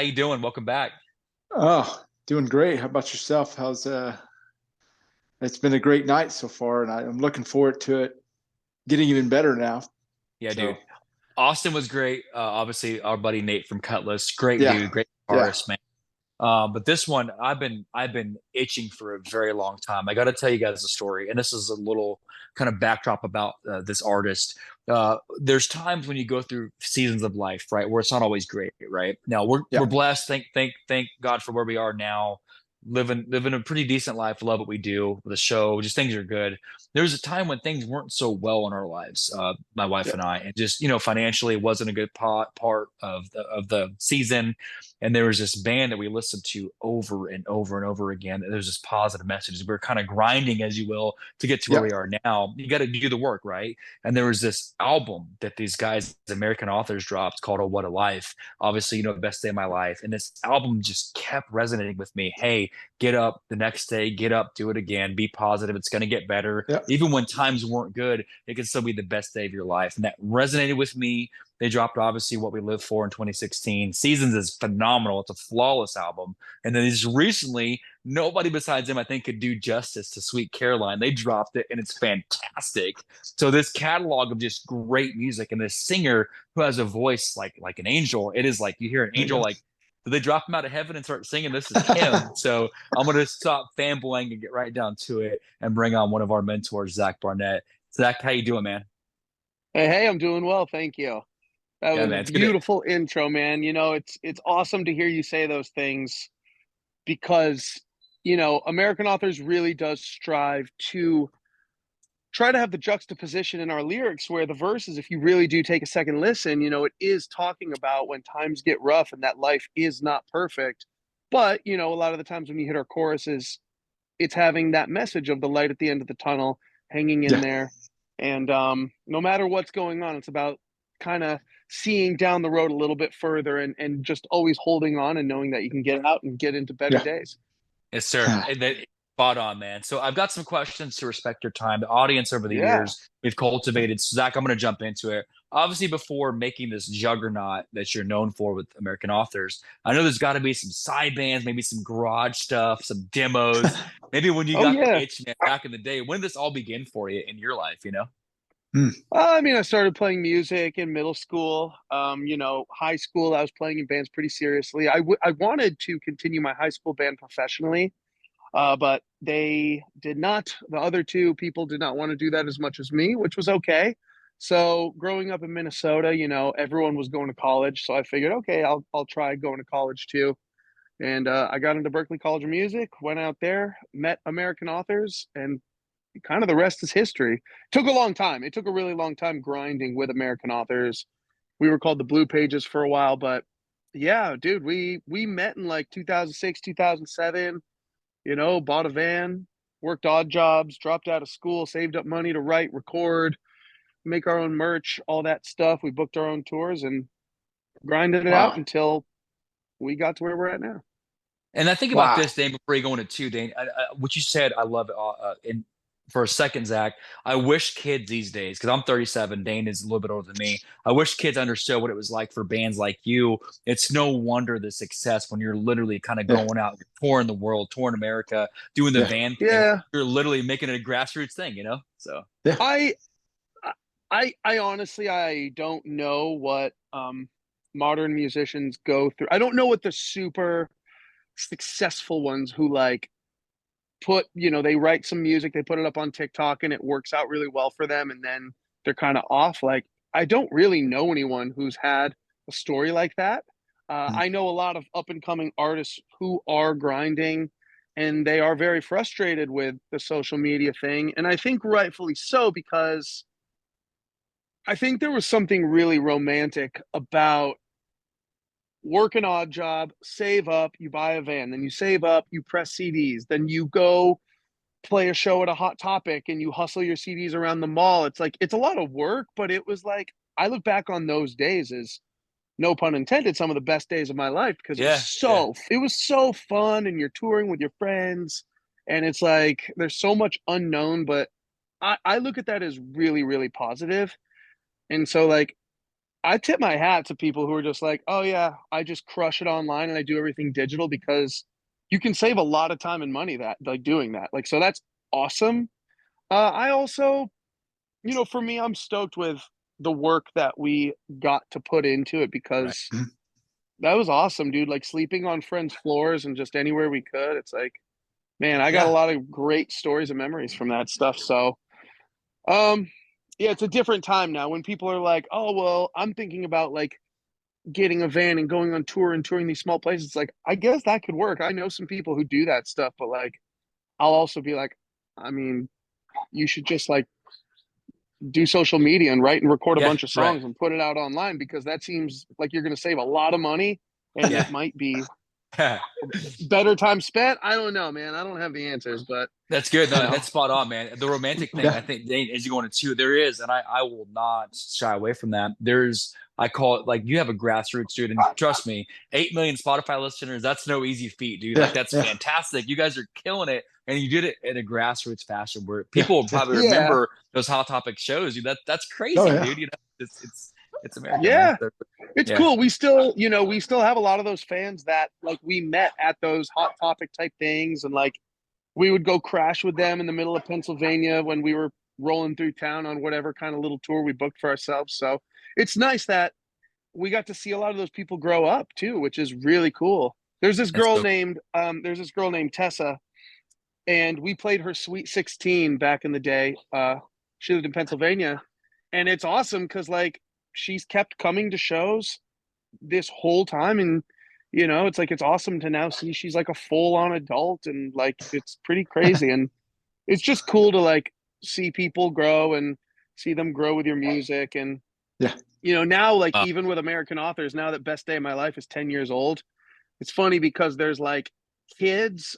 How you doing? Welcome back. Oh, doing great. How about yourself? It's been a great night so far, and I'm looking forward to it getting even better now. Yeah, So, dude. Austin was great. Obviously, our buddy Nate from Cutlass, great yeah, dude, great yeah, artist, man. But this one, I've been itching for a very long time. I got to tell you guys a story, and this is a little kind of backdrop about this artist. There's times when you go through seasons of life, right, where it's not always great, right? Now we're yeah, blessed. Thank God for where we are now. Living a pretty decent life. Love what we do. The show, just things are good. There was a time when things weren't so well in our lives, my wife yeah, and I, and just financially it wasn't a good part of the season. And there was this band that we listened to over and over and over again. There's this positive message. We're kind of grinding, as you will, to get to where yeah, we are now. You got to do the work, right? And there was this album that these guys, American authors, dropped called "Oh What a Life." Obviously, best day of my life. And this album just kept resonating with me. Hey, get up the next day, get up, do it again, be positive. It's going to get better. yeah. Even when times weren't good, it can still be the best day of your life. And that resonated with me. They dropped obviously What We Live For in 2016. Seasons is phenomenal. It's a flawless album. And then just recently, nobody besides them, I think, could do justice to Sweet Caroline. They dropped it and it's fantastic. So this catalog of just great music and this singer who has a voice like an angel, it is like you hear an There you angel go. like, do they drop him out of heaven and start singing? This is him. So I'm gonna stop fanboying and get right down to it and bring on one of our mentors, Zac Barnett. Zach, how you doing, man? Hey, I'm doing well, thank you. That Yeah, was a man. It's good to beautiful intro, man. It's awesome to hear you say those things because, American Authors really does strive to try to have the juxtaposition in our lyrics where the verses, if you really do take a second listen, it is talking about when times get rough and that life is not perfect. But, a lot of the times when you hit our choruses, it's having that message of the light at the end of the tunnel hanging in Yeah, there. And no matter what's going on, it's about kind of seeing down the road a little bit further and just always holding on and knowing that you can get out and get into better yeah. days. Yes, sir. Spot on, man. So I've got some questions to respect your time. The audience over the Yeah. years we've cultivated. So Zach, I'm going to jump into it. Obviously, before making this juggernaut that you're known for with American authors, I know there's got to be some side bands, maybe some garage stuff, some demos. Maybe when you Oh, got the yeah. itch, man, back in the day, when did this all begin for you in your life, you know? Hmm. I mean, I started playing music in middle school. High school, I was playing in bands pretty seriously. I wanted to continue my high school band professionally, but they did not. The other two people did not want to do that as much as me, which was okay. So growing up in Minnesota, everyone was going to college, so I figured, okay, I'll try going to college too. And I got into Berklee College of Music, went out there, met American authors, and kind of the rest is history. It took a long time. It took a really long time grinding with American authors. We were called the Blue Pages for a while, but yeah, dude, we met in like 2006, 2007, bought a van, worked odd jobs, dropped out of school, saved up money to write, record, make our own merch, all that stuff. We booked our own tours and grinded it out Wow, until we got to where we're at now. And I think about wow. this, Dane, before you go into two, Dane, what you said, I love it. And for a second, Zach, I wish kids these days, because I'm 37, Dane is a little bit older than me. I wish kids understood what it was like for bands like you. It's no wonder the success when you're literally kind of Yeah, going out, you're touring the world, touring America, doing the yeah, van thing. Yeah, You're literally making it a grassroots thing, you know? So, yeah. I I honestly I don't know what modern musicians go through. I don't know what the super successful ones who like they write some music, they put it up on TikTok and it works out really well for them and then they're kind of off. Like I don't really know anyone who's had a story like that. Hmm. I know a lot of up and coming artists who are grinding and they are very frustrated with the social media thing. And I think rightfully so because I think there was something really romantic about work an odd job, save up, you buy a van, then you save up, you press CDs, then you go play a show at a hot topic and you hustle your CDs around the mall. It's like it's a lot of work, but it was like I look back on those days as no pun intended, some of the best days of my life because yeah, yeah. it was so fun and you're touring with your friends and it's like there's so much unknown, but I look at that as really, really positive. And so like I tip my hat to people who are just like, oh yeah, I just crush it online and I do everything digital because you can save a lot of time and money that like doing that. Like, so that's awesome. I also, for me, I'm stoked with the work that we got to put into it Right. because that was awesome, dude. Like sleeping on friends' floors and just anywhere we could. It's like, man, I got a Yeah. lot of great stories and memories from that stuff. So, um, yeah, it's a different time now when people are like, oh, well, I'm thinking about like getting a van and going on tour and touring these small places. It's like, I guess that could work. I know some people who do that stuff, but like, I'll also be like, I mean, you should just like do social media and write and record a Yeah. bunch of Right. songs and put it out online because that seems like you're going to save a lot of money and Yeah. it might be better time spent. I don't know, man. I don't have the answers, but That's good. you No, know, that's spot on, man. The romantic thing, Yeah. I think, Dane, as you go into two, there is, and I will not shy away from that. I call it like you have a grassroots dude, and trust me, 8 million Spotify listeners, that's no easy feat, dude. Like Yeah. that's Yeah. fantastic. You guys are killing it, and you did it in a grassroots fashion where Yeah. people will Yeah. probably yeah, remember those Hot Topic shows. Dude, that's Oh crazy, yeah. dude. It's America, man. yeah. So, It's yeah, cool. We still have a lot of those fans that like we met at those hot topic type things and like we would go crash with them in the middle of Pennsylvania when we were rolling through town on whatever kind of little tour we booked for ourselves. So it's nice that we got to see a lot of those people grow up too, which is really cool. that's so. There's this girl named Tessa, and we played her Sweet 16 back in the day. She lived in Pennsylvania, and it's awesome because like she's kept coming to shows this whole time, and it's like it's awesome to now see she's like a full on adult, and like it's pretty crazy, and it's just cool to like see people grow and see them grow with your music and Yeah. now like Uh, even with American authors, now that Best Day of My Life is 10 years old, it's funny because there's like kids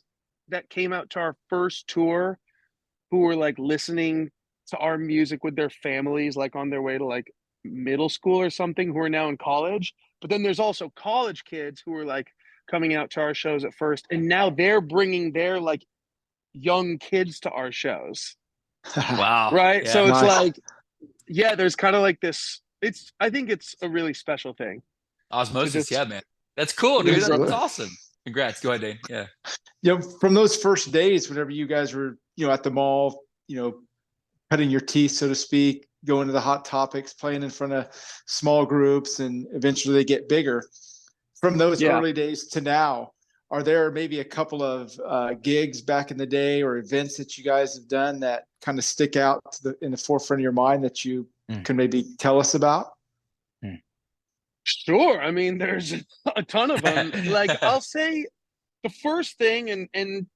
that came out to our first tour who were like listening to our music with their families like on their way to like middle school or something who are now in college, but then there's also college kids who are like coming out to our shows at first and now they're bringing their like young kids to our shows, wow. right? Yeah. So it's Nice. like, yeah, there's kind of like this, I think it's a really special thing to Osmosis. just Yeah, man. That's cool, dude. That's Absolutely. awesome. Congrats. Go ahead, Dane. Yeah. From those first days, whenever you guys were, at the mall, cutting your teeth, so to speak, going to the hot topics, playing in front of small groups, and eventually they get bigger. From those yeah. early days to now, are there maybe a couple of gigs back in the day or events that you guys have done that kind of stick out in the forefront of your mind that you Mm, can maybe tell us about? mm. Sure. I mean, there's a ton of them. Like, I'll say the first thing, and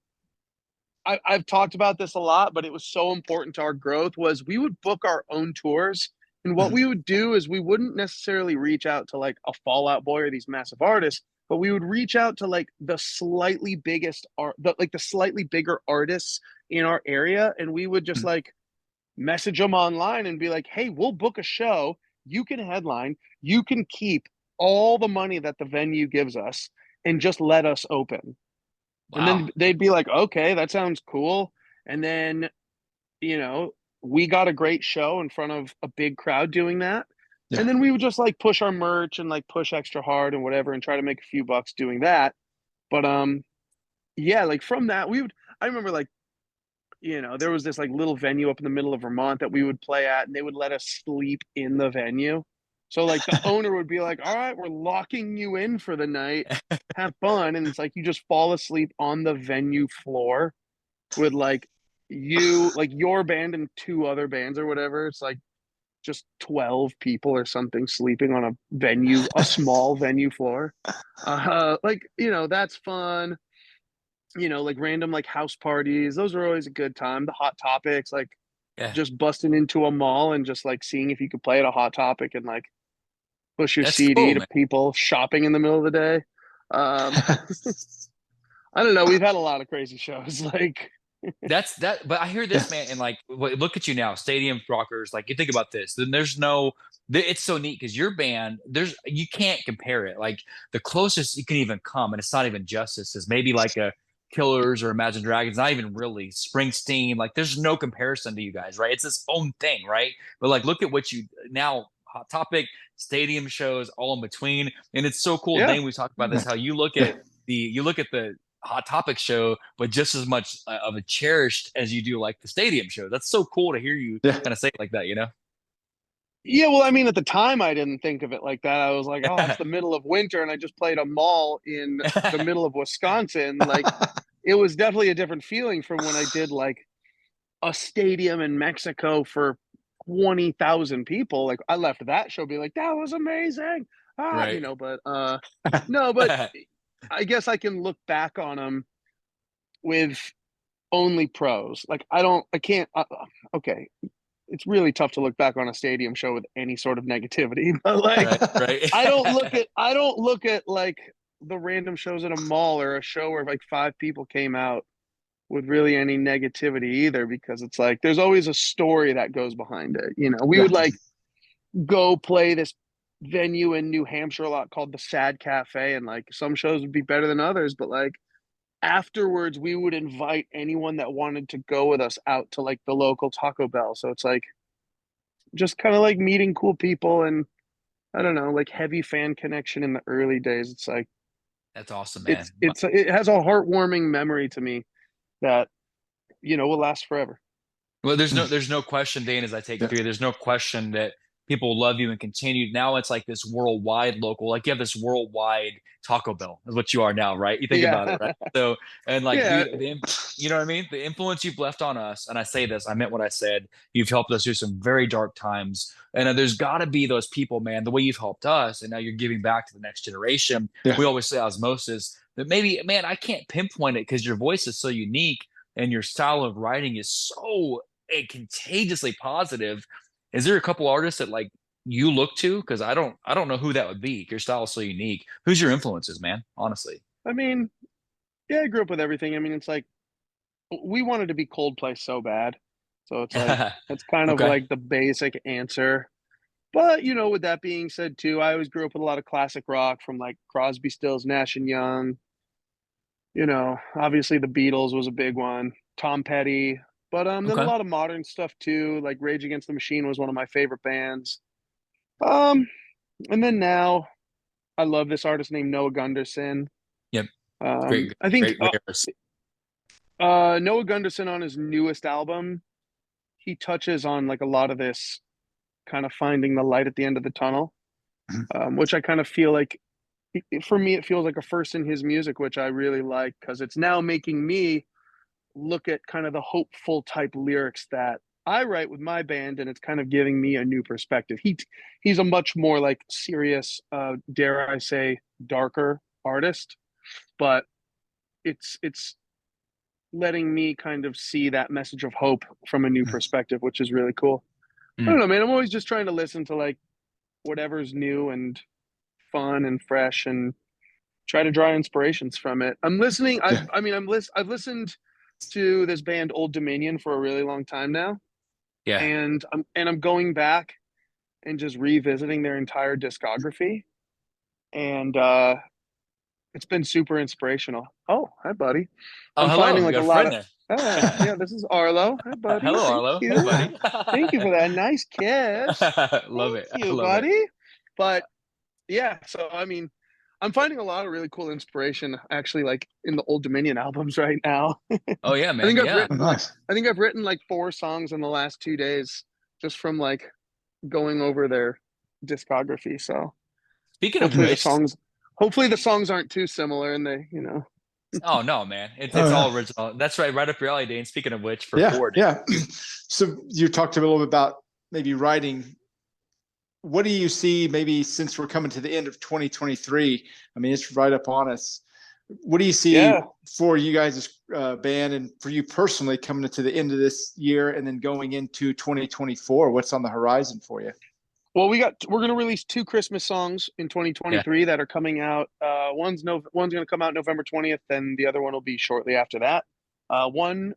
I've talked about this a lot, but it was so important to our growth, was we would book our own tours. And what Mhm. we would do is we wouldn't necessarily reach out to like a Fall Out Boy or these massive artists, but we would reach out to like the slightly biggest art, like the slightly bigger artists in our area. And we would just like message them online and be like, hey, we'll book a show. You can headline, you can keep all the money that the venue gives us and just let us open. And Wow. then they'd be like, okay, that sounds cool. And then, you know, we got a great show in front of a big crowd doing that. And Yeah. then we would just like push our merch and like push extra hard and whatever and try to make a few bucks doing that. But yeah, like from that, I remember like, there was this like little venue up in the middle of Vermont that we would play at and they would let us sleep in the venue. So like the owner would be like, all right, we're locking you in for the night. Have fun. And it's like you just fall asleep on the venue floor with like your band and two other bands or whatever. It's like just 12 people or something sleeping on a small venue floor. Like, that's fun. Like random like house parties. Those are always a good time. The hot topics, like Yeah. just busting into a mall and just like seeing if you could play at a hot topic and like push your That's CD cool, to man. people shopping in the middle of the day. Um, I don't know. We've had a lot of crazy shows. Like, That's that. But I hear Yeah. this, man, and like, look at you now, stadium rockers. Like, you think about this, then there's no. It's so neat because your band, you can't compare it. Like the closest you can even come, and it's not even Justice, is maybe like a Killers or Imagine Dragons. Not even really Springsteen. Like, there's no comparison to you guys, right? It's its own thing, right? But like, look at what you now. Hot Topic, stadium shows, all in between. And it's so cool, Yeah. Dane, we talked about this, how you look at the Hot Topic show, but just as much of a cherished as you do like the stadium show. That's so cool to hear you Yeah. kind of say it like that, you know? Yeah, well, I mean, at the time, I didn't think of it like that. I was like, oh, it's the middle of winter, and I just played a mall in the middle of Wisconsin. Like, it was definitely a different feeling from when I did like a stadium in Mexico for 20,000 people. Like, I left that show being like, that was amazing. Right. But no, but I guess I can look back on them with only pros. Like, I can't, okay, it's really tough to look back on a stadium show with any sort of negativity. But like, Right, right. I don't look at like the random shows at a mall or a show where like five people came out with really any negativity either, because it's like there's always a story that goes behind it. We Yeah. would like go play this venue in New Hampshire a lot called the Sad Cafe, and like some shows would be better than others, but like afterwards we would invite anyone that wanted to go with us out to like the local Taco Bell. So it's like just kind of like meeting cool people, and I don't know, like heavy fan connection in the early days. It's like That's awesome, man. it has a heartwarming memory to me that will last forever. Well, there's no question, Dane, as I take it Yeah. through, there's no question that people love you and continue. Now it's like this worldwide local, like you have this worldwide Taco Bell is what you are now, right? You think about it, Yeah. right? So, and like, Yeah. dude, you know what I mean? The influence you've left on us, and I say this, I meant what I said. You've helped us through some very dark times, and there's got to be those people, man. The way you've helped us, and now you're giving back to the next generation. Yeah. We always say osmosis, but maybe, man, I can't pinpoint it because your voice is so unique and your style of writing is so contagiously positive. Is there a couple artists that like you look to? Because I don't know who that would be. Your style is so unique. Who's your influences, man? Honestly. I mean, yeah, I grew up with everything. I mean, it's like we wanted to be Coldplay so bad. So it's like that's kind of Okay. like the basic answer. But with that being said too, I always grew up with a lot of classic rock from like Crosby, Stills, Nash and Young. Obviously the Beatles was a big one, Tom Petty, but then a Okay. lot of modern stuff too, like Rage Against the Machine was one of my favorite bands. Um, and then now I love this artist named Noah Gunderson. Yep. Great, I think great, great artist. Noah Gunderson on his newest album, he touches on like a lot of this kind of finding the light at the end of the tunnel, which I kind of feel like for me it feels like a first in his music, which I really like because it's now making me look at kind of the hopeful type lyrics that I write with my band, and it's kind of giving me a new perspective. He's a much more like serious, dare I say, darker artist, but it's letting me kind of see that message of hope from a new perspective, which is really cool. I don't Mm. know, man. I'm always just trying to listen to like whatever's new and fun and fresh, and try to draw inspirations from it. I'm listening. Yeah. I've listened to this band Old Dominion for a really long time now, Yeah. and I'm going back and just revisiting their entire discography, and it's been super inspirational. Oh, hi, buddy. Oh, I'm hello. finding You like got a a lot friend of there. yeah. This is Arlo. Hi, buddy. Hello, Thank Arlo. Hey, you. buddy. Thank you for that nice kiss. Love Thank it. I you, love it. buddy. But yeah, so I mean, I'm finding a lot of really cool inspiration actually like in the Old Dominion albums right now. Oh yeah, I man. think I've Yeah. Oh, written like nice. I think I've written like 4 songs in the last 2 days just from like going over their discography. So Speaking of hopefully the which, songs hopefully the songs aren't too similar and they. oh no, man. Oh, It's yeah. all original. That's right, right up your alley, Dane. Speaking of which, for Yeah. Ford. Yeah. So you talked a little bit about maybe writing. What do you see maybe since we're coming to the end of 2023? I mean, it's right up on us. What do you see Yeah. for you guys' band and for you personally coming into the end of this year and then going into 2024? What's on the horizon for you? Well, we're gonna release 2 Christmas songs in Yeah. 2023 that are coming out. One's gonna come out November 20th, and the other one will be shortly after that. One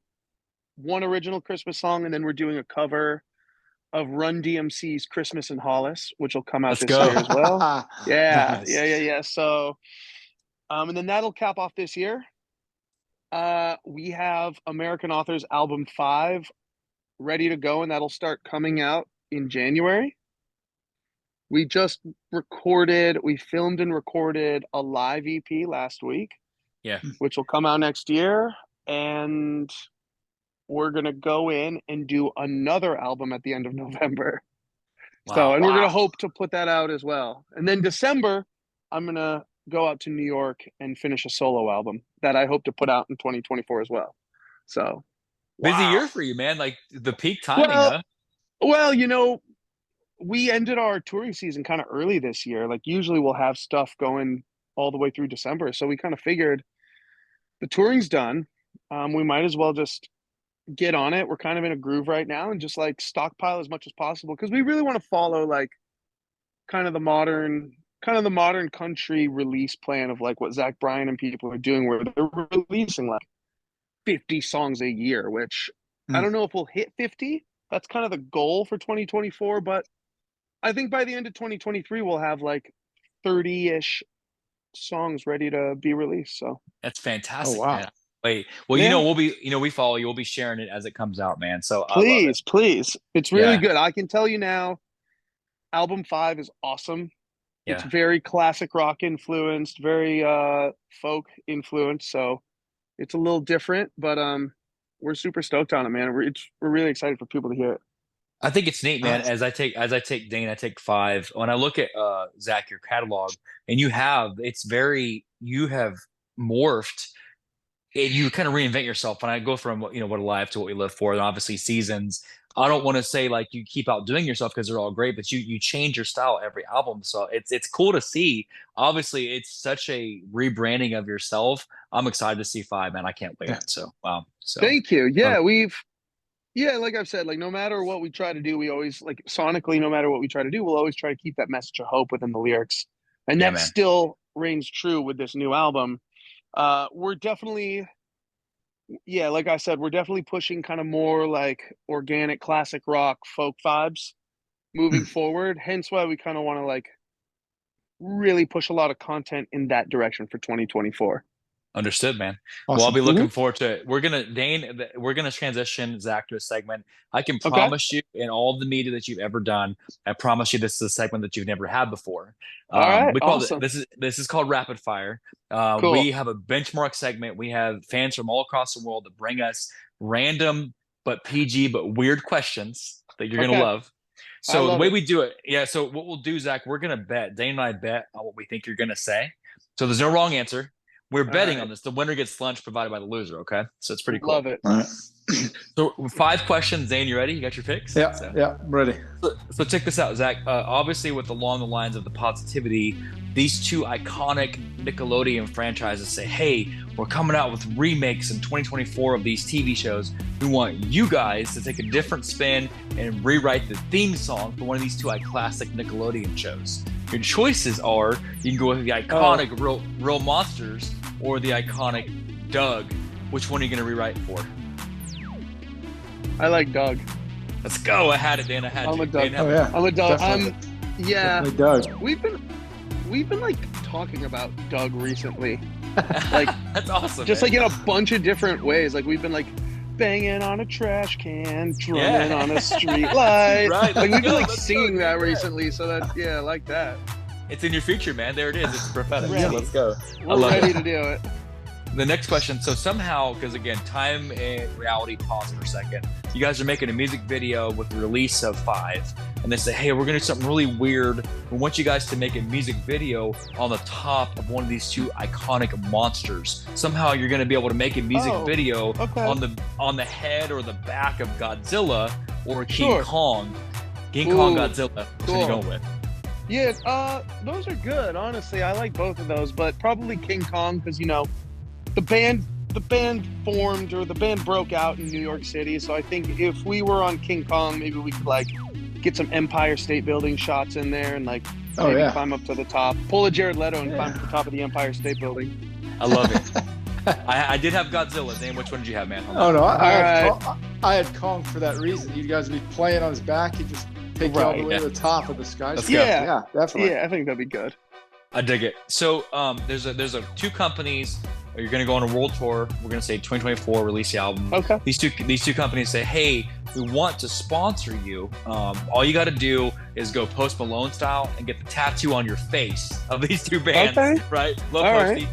original Christmas song, and then we're doing a cover of Run DMC's "Christmas in Hollis," which will come out Let's this year go. as well. Yeah, Nice. yeah. So, and then that'll cap off this year. We have American Authors Album 5 ready to go, and that'll start coming out in January. We filmed and recorded a live EP last week, Yeah. which will come out next year. And we're going to go in and do another album at the end of November. So, Wow. and we're going to hope to put that out as well. And then December, I'm going to go out to New York and finish a solo album that I hope to put out in 2024 as well. So, Busy Wow. year for you, man. Like the peak timing, well, huh? well, you know, we ended our touring season kind of early this year. Like usually we'll have stuff going all the way through December. So we kind of figured the touring's done. We might as well just get on it. We're kind of in a groove right now and just like stockpile as much as possible because we really want to follow like kind of the modern country release plan of like what Zac Bryan and people are doing where they're releasing like 50 songs a year, which I don't know if we'll hit 50. That's kind of the goal for 2024, but I think by the end of 2023 we'll have like 30-ish songs ready to be released. So That's Oh, fantastic, wow. man. Wait, well, yeah, we follow you. We'll be sharing it as it comes out, man. So I love it. please. It's really Yeah, good. I can tell you now, album 5 is awesome. It's yeah. very classic rock influenced, very folk influenced. So it's a little different, but we're super stoked on it, man. We're really excited for people to hear it. I think it's neat, man. Nice. As I take Dane, I take 5. When I look at Zach, your catalog, and you have morphed and you kind of reinvent yourself. When I go from what alive to what we live for, and obviously seasons. I don't want to say like you keep outdoing yourself because they're all great, but you change your style every album. So it's cool to see. Obviously, it's such a rebranding of yourself. I'm excited to see 5, man. I can't wait. Yeah. So wow. So Thank you. uh, Yeah, like I've said, like no matter what we try to do, we always like sonically, no matter what we try to do, we'll always try to keep that message of hope within the lyrics. And yeah, that man. still reigns true with this new album. We're definitely, yeah, like I said, we're definitely pushing kind of more like organic classic rock folk vibes moving forward. Hence why we kind of want to like really push a lot of content in that direction for 2024. Understood, man. Well, I'll Awesome. be looking forward to it. We're gonna transition Zach to a segment. I can Okay. promise you, in all the media that you've ever done, I promise you this is a segment that you've never had before. All right. We call it Awesome. this is called Rapid Fire. We Cool. have a benchmark segment. We have fans from all across the world that bring us random but PG but weird questions that you're gonna Okay. love. I So the love way it. we do it, yeah. So what we'll do, Zach, we're gonna bet. Dane and I bet on what we think you're gonna say. So there's no wrong answer. We're All betting right. on this. The winner gets lunch provided by the loser. Okay, so it's pretty cool. Love it. All right. So 5 questions. Zane, you ready? You got your picks? Yeah. So, Yeah. I'm ready. so check this out, Zach. Obviously, with along the lines of the positivity, these 2 iconic Nickelodeon franchises say, "Hey, we're coming out with remakes in 2024 of these TV shows. We want you guys to take a different spin and rewrite the theme song for one of these 2 classic Nickelodeon shows. Your choices are: you can go with the iconic Real Monsters or the iconic Doug. Which one are you going to rewrite for?" I like Doug. Let's go. I had it, Dan. I had I'm you. a Doug. Oh, yeah. I'm a Doug. Definitely. Yeah. Definitely Doug. We've been like talking about Doug recently, like That's awesome. just man. like in a bunch of different ways. Like we've been like banging on a trash can, drumming Yeah. on a street light. Right, Like we've been like let's go, singing that yeah. recently. So that yeah, I like that. It's in your future, man. There it is. It's prophetic. Ready. So let's go. We're love ready it. to do it. The next question. So somehow, because again, time and reality pause for a second. You guys are making a music video with the release of 5, and they say, "Hey, we're gonna do something really weird. We want you guys to make a music video on the top of one of these 2 iconic monsters. Somehow, you're gonna be able to make a music Oh, video okay. on the head or the back of Godzilla or King Sure. Kong. King Ooh, Kong, Godzilla. Which one are you cool. going with? Yeah, those are good. Honestly, I like both of those, but probably King Kong because the band formed or the band broke out in New York City. So I think if we were on King Kong, maybe we could like get some Empire State Building shots in there and like maybe climb up to the top, pull a Jared Leto and climb to the top of the Empire State Building. I love it. I did have Godzilla. Dan, which one did you have, man? Oh no, All I had Kong for that reason. You guys would be playing on his back. He'd just take you all the Right, way yeah. to the top of the sky. Let's go. Yeah. Yeah, definitely. Yeah, I think that'd be good. I dig it. So there's 2 companies. or you're going to go on a world tour, we're going to say 2024, release the album. Okay. These two companies say, hey, we want to sponsor you. All you got to do is go Post Malone style and get the tattoo on your face of these two bands, right? Love All Posty.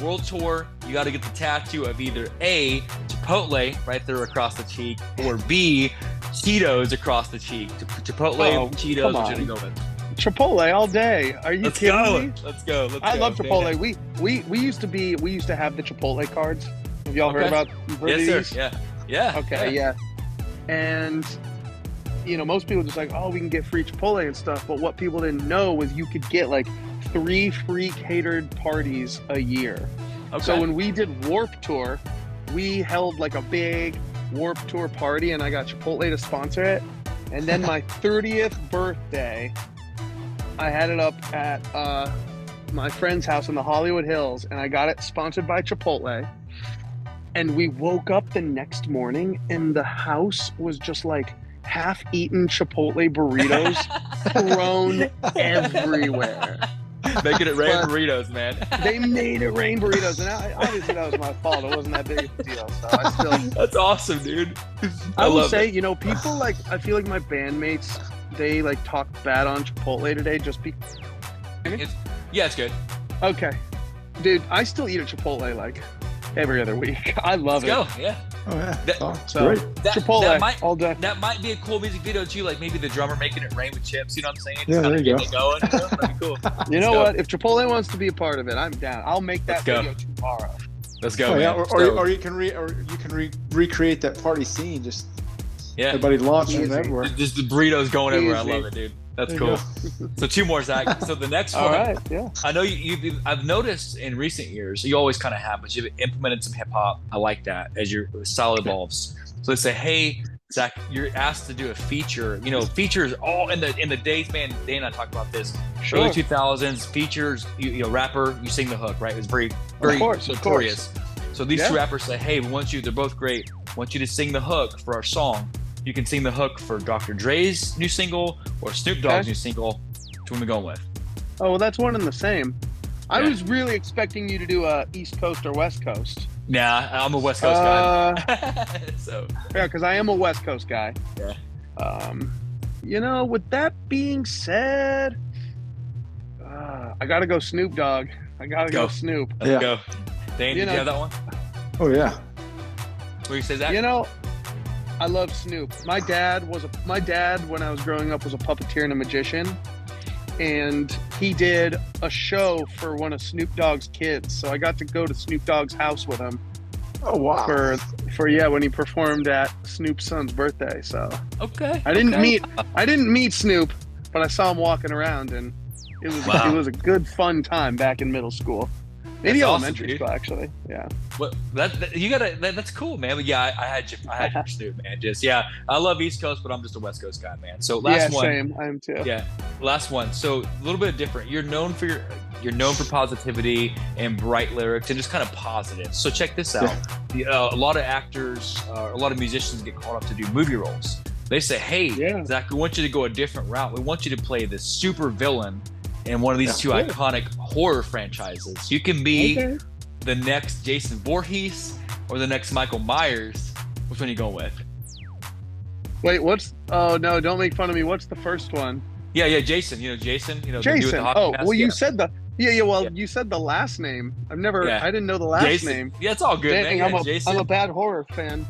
World tour, you got to get the tattoo of either A, Chipotle right there across the cheek, or B, Cheetos across the cheek. Chipotle, Cheetos, what you gonna go with? Chipotle all day. Are you kidding me? Let's go. I love Chipotle. We used to have the Chipotle cards. Have y'all heard about? Yes, sir. Yeah. Okay, yeah. And most people just like, oh, we can get free Chipotle and stuff. But what people didn't know was you could get like 3 free catered parties a year. Okay. So when we did Warped Tour, we held like a big Warped Tour party, and I got Chipotle to sponsor it. And then my 30th birthday, I had it up at my friend's house in the Hollywood Hills, and I got it sponsored by Chipotle. And we woke up the next morning, and the house was just like half-eaten Chipotle burritos thrown everywhere. Making it rain burritos, man. They made it rain burritos, and obviously that was my fault. It wasn't that big of a deal. So I still. That's awesome, dude. I will say, people like, I feel like my bandmates, they like talk bad on Chipotle today just because. It's good. Okay, dude, I still eat a Chipotle like every other week. I love it. Let's go, yeah. Oh yeah, great. Chipotle all day. That might be a cool music video too, like maybe the drummer making it rain with chips. You know what I'm saying? Yeah, there you go. Going, that'd be cool. You know what? If Chipotle wants to be a part of it, I'm down. I'll make that video tomorrow. Let's go. Oh, yeah. Man. Or you can recreate that party scene. Just everybody launching everywhere. Just the burritos going everywhere. I love it, dude. That's cool. So 2 more, Zach. So the next one, all right, yeah. I know I've noticed in recent years, you always kind of have, but you've implemented some hip hop. I like that as your style evolves. So they say, hey, Zach, you're asked to do a feature. Features all in the days, man. Dane and I talked about this. Sure. Early 2000s features. Rapper, you sing the hook, right? It was very, very notorious. So these 2 rappers say, hey, we want you. They're both great. Want you to sing the hook for our song. You can sing the hook for Dr. Dre's new single or Snoop Dogg's new single. Which one are we going with? Oh, well, that's one and the same. I was really expecting you to do a East Coast or West Coast. Nah, I'm a West Coast guy. So yeah, because I am a West Coast guy. Yeah. With that being said, I gotta go Snoop Dogg. I gotta go Snoop. Let's go. Dane, did you have that one? Oh yeah. What do you say, Zach? I love Snoop. My dad, when I was growing up, was a puppeteer and a magician, and he did a show for one of Snoop Dogg's kids. So I got to go to Snoop Dogg's house with him. Oh wow! For when he performed at Snoop's son's birthday. So I didn't meet Snoop, but I saw him walking around, and it was a good fun time back in middle school. Maybe elementary school, actually. Yeah. Well, that's cool, man. But yeah, I had your Snoop, man. I love East Coast, but I'm just a West Coast guy, man. So last one. Same. I am too. Yeah, last one. So a little bit different. You're known for positivity and bright lyrics and just kind of positive. So check this out. Yeah. A lot of actors, a lot of musicians get called up to do movie roles. They say, hey, Zach, we want you to go a different route. We want you to play this super villain in one of these 2 iconic horror franchises. You can be the next Jason Voorhees or the next Michael Myers. Which one are you going with? Wait, oh no, don't make fun of me. What's the first one? Yeah, Jason. Jason. Jason. You said you said the last name. I didn't know the last name. Yeah, it's all good, Dang, man. Jason. I'm a bad horror fan.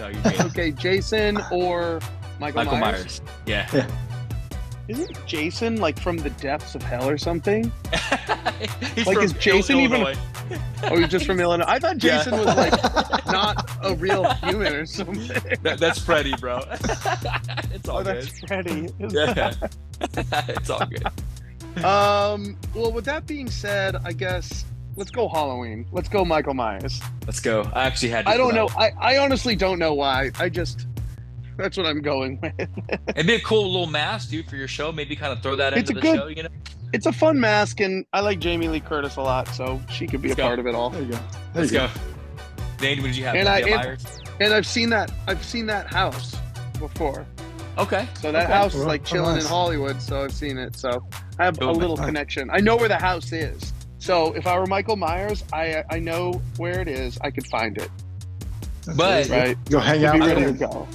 No, you're good. Okay, Jason or Michael Myers. Yeah. Isn't Jason like from the depths of hell or something? Is Jason Illinois. even? Oh, he's just from Illinois. I thought Jason was like not a real human or something. That's Freddy, bro. It's all good. That's Freddy. It's all good. Well, with that being said, I guess let's go Halloween. Let's go Michael Myers. Let's go. I actually had. I don't know. I honestly don't know why. That's what I'm going with. It'd be a cool little mask, dude, for your show. Maybe kind of throw that into the show, It's a fun mask, and I like Jamie Lee Curtis a lot, so she could be a part of it all. There you go. Let's go. Dane, what did you have? And I've seen that house before. Okay. So that house is like chilling in Hollywood, so I've seen it. So I have a little connection. I know where the house is. So if I were Michael Myers, I know where it is. I could find it. But Right. Go hang To out be ready there. to go.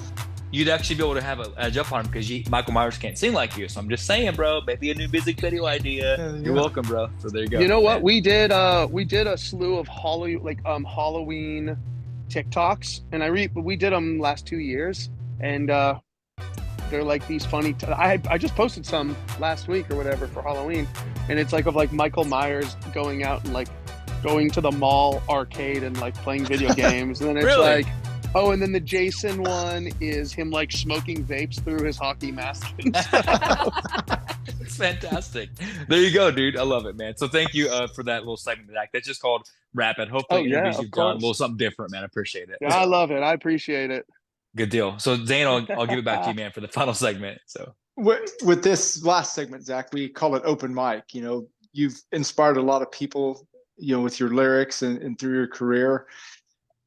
you'd actually be able to have a edge up on him because Michael Myers can't sing like you. So I'm just saying, bro, maybe a new music video idea. There you You're go. welcome, bro. So there you go. You know what? Man. We did a slew of Halloween TikToks, and we did them last 2 years, and they're like these funny. I just posted some last week or whatever for Halloween, and it's like of like Michael Myers going out and like going to the mall arcade and like playing video games, and then it's Really? like, oh, and then the Jason one is him like smoking vapes through his hockey mask. It's fantastic. There you go, dude. I love it, man. So thank you for that little segment, Zach. That's just called Rapid. Hopefully, Oh yeah, interviews of you've done a course. little something different, man. I appreciate it. Yeah, I love it. I appreciate it. Good deal. So Zane, I'll give it back to you, man, for the final segment. So With this last segment, Zach, we call it open mic. You know, you've inspired a lot of people, you know, with your lyrics and through your career.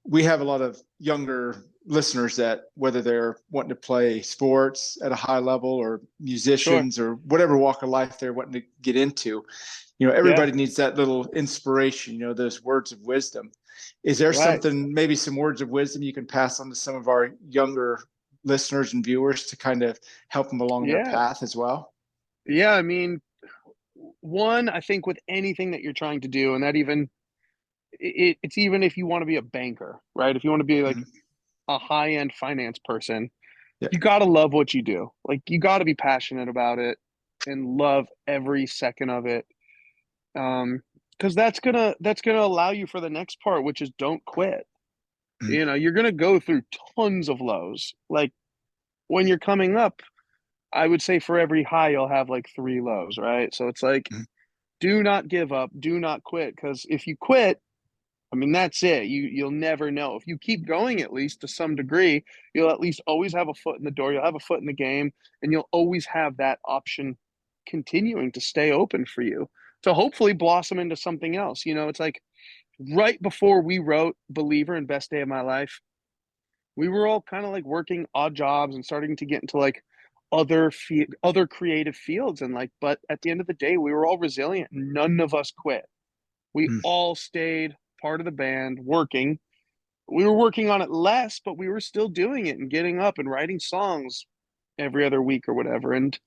We have a lot of younger listeners that, whether they're wanting to play sports at a high level or Sure. musicians or whatever walk of life they're wanting to get into, you know, Yeah. everybody needs that little inspiration, you know, those words of wisdom. Is there Right. something, maybe some words of wisdom you can pass on to some of our younger listeners and viewers to kind of help them along their Yeah. path as well? Yeah. I mean, one, I think with anything that you're trying to do, and that even it's even if you want to be a banker, right? If you want to be like Mhm. a high-end finance person, Yeah. you got to love what you do. Like you got to be passionate about it and love every second of it. Because that's gonna allow you for the next part, which is don't quit. Mhm. You know, you're gonna go through tons of lows. Like when you're coming up, I would say for every high you'll have like three lows, right? So it's like, Mhm. do not give up, do not quit, because if you quit, I mean that's it. You'll never know. If you keep going at least to some degree, you'll at least always have a foot in the door. You'll have a foot in the game, and you'll always have that option continuing to stay open for you to hopefully blossom into something else. You know, it's like right before we wrote Believer and Best Day of My Life, we were all kind of like working odd jobs and starting to get into like other creative fields, and like, but at the end of the day we were all resilient. None of us quit. We Mhm. all stayed part of the band working. We were working on it less, but we were still doing it and getting up and writing songs every other week or whatever, and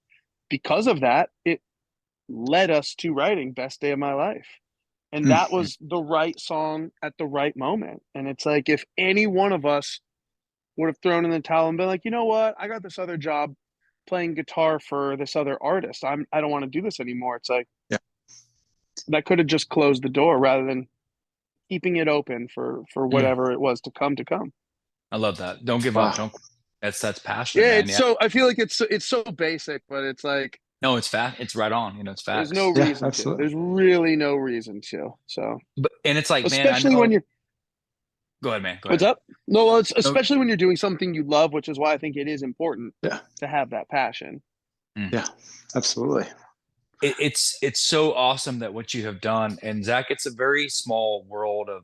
because of that it led us to writing Best Day of My Life. And that Mhm. was the right song at the right moment. And it's like if any one of us would have thrown in the towel and been like, you know what, I got this other job playing guitar for this other artist. I don't want to do this anymore. It's like Yeah. that could have just closed the door rather than keeping it open for mm, whatever it was to come to come. I love that. Don't give up. Wow. Don't. That's passionate, Yeah, man. it's Yeah. so I feel like it's so basic, but it's like No, it's fact. It's right on. It's there's no facts. Yeah, reason to. absolutely. There's really no reason to. So But and it's like, man, I especially when know. you're Go ahead, man. Go what's ahead. up? No, well, it's No, especially when you're doing something you love, which is why I think it is important Yeah. to have that passion. mm. Yeah, absolutely. It's so awesome that what you have done. And Zach, it's a very small world of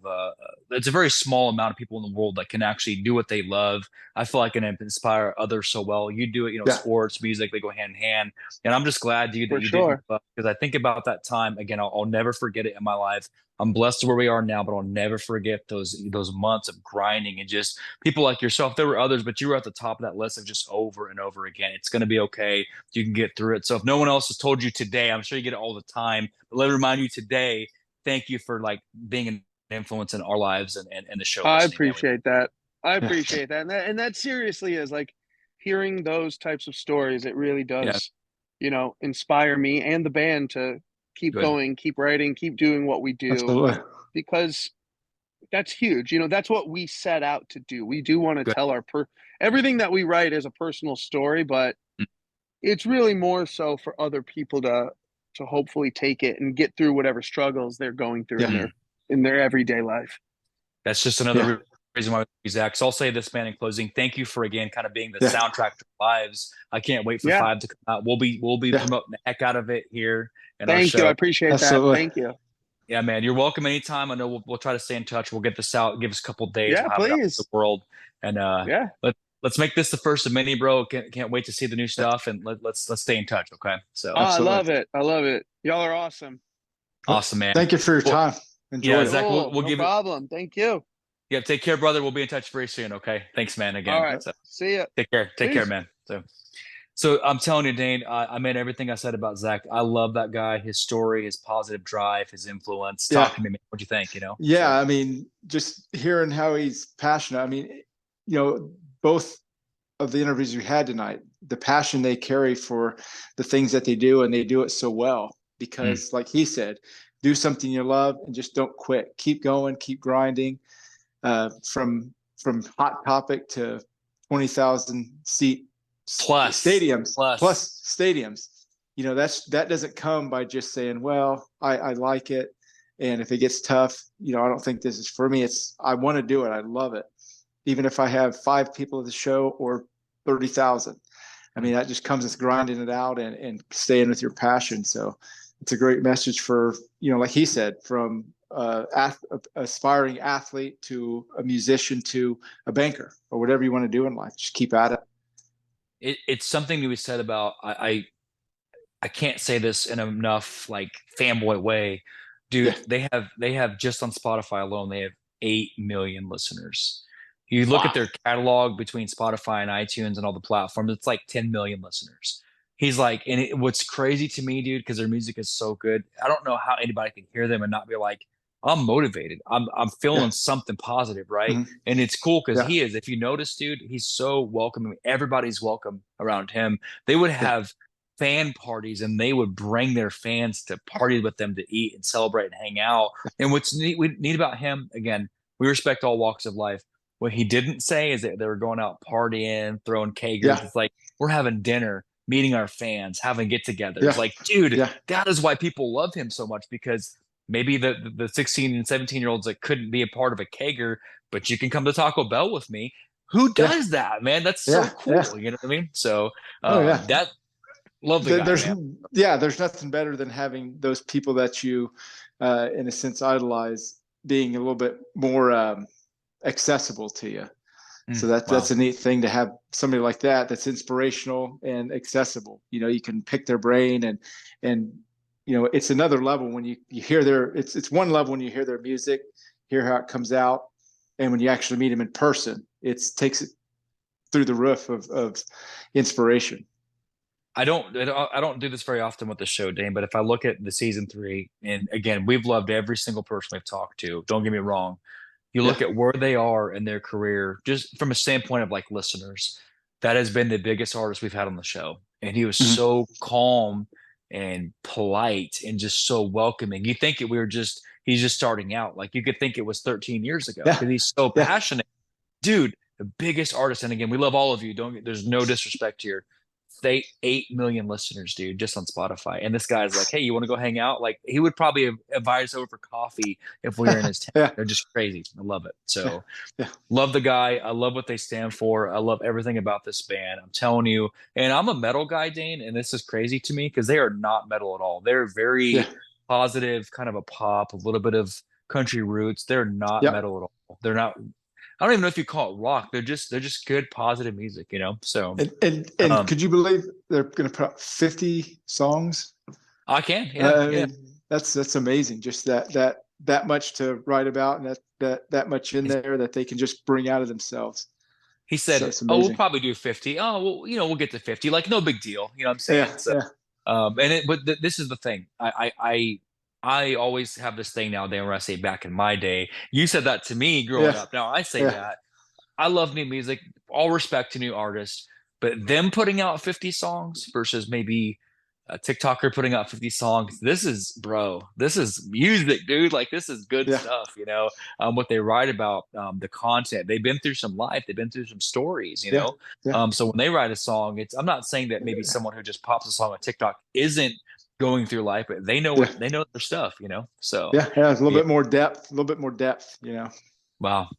it's a very small amount of people in the world that can actually do what they love. I feel like I can inspire others so well. You do it, Yeah. sports, music, they go hand in hand. And I'm just glad, dude, that For you didn't give sure. up, because I think about that time again. I'll never forget it in my life. I'm blessed to where we are now, but I'll never forget those months of grinding and just people like yourself. There were others, but you were at the top of that list of just over and over again. It's going to be okay. You can get through it. So if no one else has told you today, I'm sure you get it all the time, but let me remind you today, thank you for like being an influence in our lives and the show I listening, man. appreciate that. I Yeah. appreciate that. And that seriously is like hearing those types of stories. It really Yeah, does, inspire me and the band to keep good. going, keep writing, keep doing what we do Absolutely. because that's huge. That's what we set out to do. We do want to Good. tell everything that we write is a personal story, but Mm, it's really more so for other people to hopefully take it and get through whatever struggles they're going through Yeah. in their everyday life. That's just Yeah. another reason why we Zach. So I'll say this, man, in closing, thank you for again kind of being the Yeah. soundtrack to our lives. I can't wait for Yeah. five to come out. We'll be Yeah. promoting the heck out of it here in our Thank you. I show. appreciate that. Absolutely. Thank you. Yeah, man, you're welcome anytime. I know we'll try to stay in touch. We'll get this out. Give us a couple of days. Yeah, We'll have it out to the please. world, and Yeah. let's make this the first of many, bro. Can't wait to see the new Yeah. stuff, and let's stay in touch. Okay, so Oh, I Absolutely. love it. I love it. Y'all are awesome. Awesome, man. Thank you for your Well, time. yeah, Enjoyed it. Zach, we'll, Cool. we'll No give it. problem. Thank you. Yeah, take care, brother. We'll be in touch very soon. Okay. Thanks, man. All Again. right. So See ya. take care. Take care, Peace. man. So I'm telling you, Dane, I meant everything I said about Zach. I love that guy, his story, his positive drive, his influence. Yeah. Talk to me, man. What'd you think? Yeah. I mean, just hearing how he's passionate. I mean, both of the interviews we had tonight, the passion they carry for the things that they do, and they do it so well because, like he said, do something you love and just don't quit. Keep going, keep grinding. From Hot Topic to 20,000 seat plus, stadiums, plus stadiums. That doesn't come by just saying, well, I like it, and if it gets tough, I don't think this is for me. I want to do it. I love it, even if I have 5 people at the show or 30,000. I mean, that just comes with grinding it out and staying with your passion. So it's a great message for, like he said, from aspiring athlete to a musician to a banker or whatever you want to do in life. Just keep at it. It's something that we said about, I can't say this in enough like fanboy way, dude. Yeah. They have just on Spotify alone, they have 8 million listeners. You look at Wow. their catalog between Spotify and iTunes and all the platforms, it's like 10 million listeners. He's like, and what's crazy to me, dude, because their music is so good. I don't know how anybody can hear them and not be like, I'm motivated. I'm feeling Yeah. something positive, right? Mm-hmm. And it's cool because Yeah. he is. If you notice, dude, he's so welcoming. Everybody's welcome around him. They would have fan parties and they would bring their fans to party with them to eat and celebrate and hang out. And what's neat about him, again, we respect all walks of life. What he didn't say is that they were going out partying, throwing kegers. Yeah. It's like we're having dinner, meeting our fans, having get-togethers. Yeah. Like, dude, Yeah. that is why people love him so much, because maybe the 16 and 17-year-olds that couldn't be a part of a keger, but you can come to Taco Bell with me. Who Yeah. does that, man? That's so Yeah. cool. Yeah. You know what I mean? So Oh yeah. that love the guy, man. There's nothing better than having those people that you, in a sense, idolize being a little bit more accessible to you. So that's a neat thing to have somebody like that's inspirational and accessible. You can pick their brain and it's another level when you hear it's one level when you hear their music, hear how it comes out, and when you actually meet them in person, it takes it through the roof of inspiration. I don't do this very often with the show, Dane, but if I look at the season 3, and again, we've loved every single person we've talked to. Don't get me wrong. You look at where they are in their career, just from a standpoint of like listeners, that has been the biggest artist we've had on the show. And he was so calm and polite and just so welcoming. You think he's just starting out. Like you could think it was 13 years ago because he's so passionate. Dude, the biggest artist. And again, we love all of you. There's no disrespect here. They 8 million listeners, dude, just on Spotify. And this guy's like, hey, you want to go hang out? Like he would probably invite us over for coffee if we were in his town. They're just crazy. I love it. So love the guy. I love what they stand for. I love everything about this band. I'm telling you. And I'm a metal guy, Dane, and this is crazy to me because they are not metal at all. They're very positive, kind of a pop, a little bit of country roots. They're not metal at all. They're not. I don't even know if you call it rock. They're just good, positive music, So and could you believe they're going to put out 50 songs? I can. I mean, that's amazing. Just that much to write about, and that much in there that they can just bring out of themselves. He said, "Oh, we'll probably do 50. Oh, well, we'll get to 50. Like no big deal. You know what I'm saying?" This is the thing. I always have this thing now, Dan, where I say back in my day. You said that to me growing up. Now I say that. I love new music, all respect to new artists, but them putting out 50 songs versus maybe a TikToker putting out 50 songs. This is music, dude. Like this is good stuff, what they write about, the content. They've been through some life. They've been through some stories, So when they write a song, I'm not saying that maybe someone who just pops a song on TikTok isn't going through life, but they know they know their stuff, So it's a little bit more depth, Wow.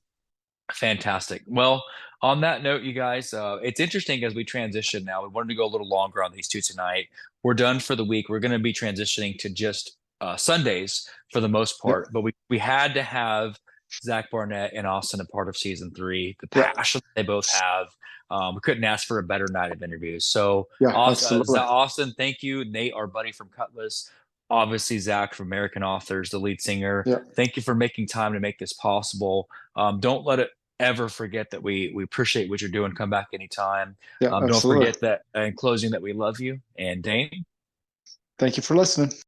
Fantastic. Well, on that note, you guys, it's interesting as we transition now. We wanted to go a little longer on these two tonight. We're done for the week. We're going to be transitioning to just Sundays for the most part, but we had to have Zac Barnett and Austin a part of season 3. The passion they both have. We couldn't ask for a better night of interviews. So, absolutely. Austin, thank you. Nate, our buddy from Cutlass, obviously Zach from American Authors, the lead singer. Yeah. Thank you for making time to make this possible. Don't let it ever forget that we appreciate what you're doing. Come back anytime. Yeah, Don't absolutely. forget that in closing that we love you. And Dane. Thank you for listening.